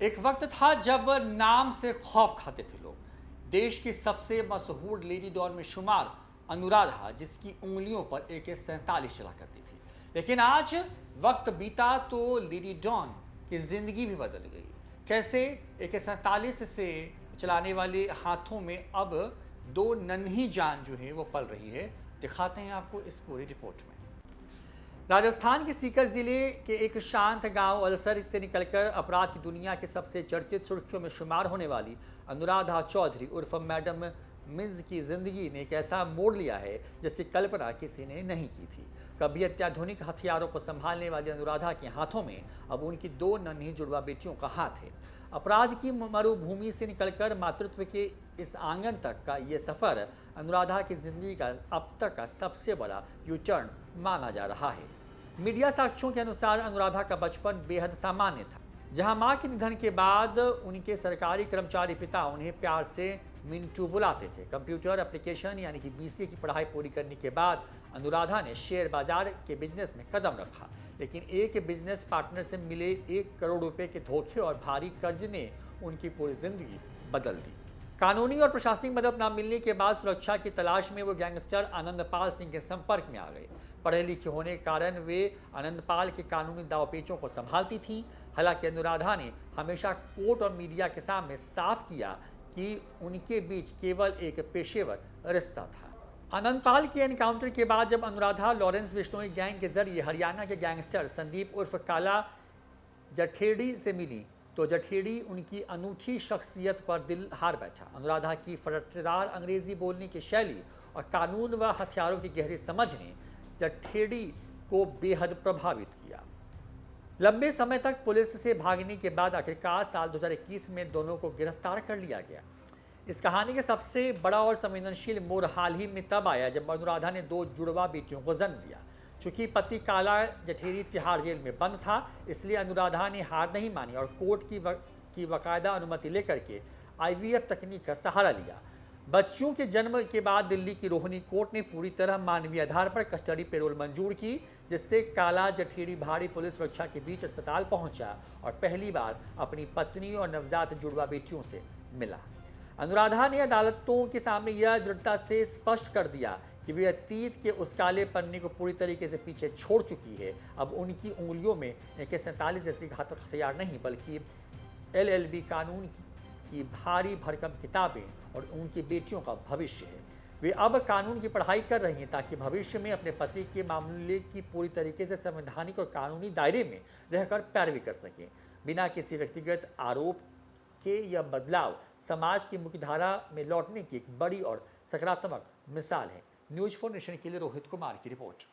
एक वक्त था जब नाम से खौफ खाते थे लोग। देश की सबसे मशहूर लेडी डॉन में शुमार अनुराधा, जिसकी उंगलियों पर AK-47 चला करती थी। लेकिन आज वक्त बीता तो लेडी डॉन की जिंदगी भी बदल गई। कैसे AK-47 से चलाने वाले हाथों में अब दो नन्ही जान जो है वो पल रही है, दिखाते हैं आपको इस पूरी रिपोर्ट में। राजस्थान के सीकर जिले के एक शांत गांव अलसर से निकलकर अपराध की दुनिया के सबसे चर्चित सुर्खियों में शुमार होने वाली अनुराधा चौधरी उर्फ मैडम मिज की जिंदगी ने एक ऐसा मोड़ लिया है जिसकी कल्पना किसी ने नहीं की थी। कभी अत्याधुनिक हथियारों को संभालने वाली अनुराधा के हाथों में अब उनकी दो नन्ही जुड़वा बेटियों का हाथ है। अपराध की मरुभूमि से निकलकर मातृत्व के इस आंगन तक का ये सफर अनुराधा की जिंदगी का अब तक का सबसे बड़ा यू टर्न माना जा रहा है। मीडिया साक्ष्यों के अनुसार अनुराधा का बचपन बेहद सामान्य था, जहां मां के निधन के बाद उनके सरकारी कर्मचारी पिता उन्हें प्यार से मिंटू बुलाते थे। कंप्यूटर एप्लीकेशन यानी कि BCA की पढ़ाई पूरी करने के बाद अनुराधा ने शेयर बाजार के बिजनेस में कदम रखा, लेकिन एक बिजनेस पार्टनर से मिले 1 करोड़ रुपए के धोखे और भारी कर्ज ने उनकी पूरी जिंदगी बदल दी। कानूनी और प्रशासनिक मदद न मिलने के बाद सुरक्षा की तलाश में वो गैंगस्टर आनंदपाल सिंह के संपर्क में आ गए। पढ़े लिखे होने के कारण वे आनंदपाल के कानूनी दावपेचों को संभालती थीं। हालांकि अनुराधा ने हमेशा कोर्ट और मीडिया के सामने साफ किया कि उनके बीच केवल एक पेशेवर रिश्ता था। आनंदपाल के एनकाउंटर के बाद जब अनुराधा लॉरेंस बिश्नोई गैंग के जरिए हरियाणा के गैंगस्टर संदीप उर्फ काला जठेड़ी से मिली तो जठेड़ी उनकी अनूठी शख्सियत पर दिल हार बैठा। अनुराधा की फटदार अंग्रेजी बोलने की शैली और कानून व हथियारों की गहरी समझ ने जठेड़ी को बेहद प्रभावित किया। लंबे समय तक पुलिस से भागने के बाद आखिरकार साल 2021 में दोनों को गिरफ्तार कर लिया गया। इस कहानी के सबसे बड़ा और संवेदनशील मोड़ हाल ही में तब आया जब अनुराधा ने 2 जुड़वा बेटियों को जन्म दिया। चूंकि पति काला जठेरी तिहाड़ जेल में बंद था, इसलिए अनुराधा ने हार नहीं मानी और कोर्ट की बाकायदा अनुमति लेकर के IVF तकनीक का सहारा लिया। बच्चों के जन्म के बाद दिल्ली की रोहिणी कोर्ट ने पूरी तरह मानवीय आधार पर कस्टडी पैरोल मंजूर की, जिससे काला जठेरी भारी पुलिस सुरक्षा के बीच अस्पताल पहुंचा और पहली बार अपनी पत्नी और नवजात जुड़वा बेटियों से मिला। अनुराधा ने अदालतों के सामने यह दृढ़ता से स्पष्ट कर दिया कि वे अतीत के उस काले पन्ने को पूरी तरीके से पीछे छोड़ चुकी है। अब उनकी उंगलियों में AK-47 जैसी घातक हथियार नहीं, बल्कि LLB कानून की भारी भरकम किताबें और उनकी बेटियों का भविष्य है। वे अब कानून की पढ़ाई कर रही हैं ताकि भविष्य में अपने पति के मामले की पूरी तरीके से संवैधानिक और कानूनी दायरे में रहकर पैरवी कर सकें। बिना किसी व्यक्तिगत आरोप के यह बदलाव समाज की मुख्यधारा में लौटने की एक बड़ी और सकारात्मक मिसाल है। न्यूज़ 4 नेशन के लिए रोहित कुमार की रिपोर्ट।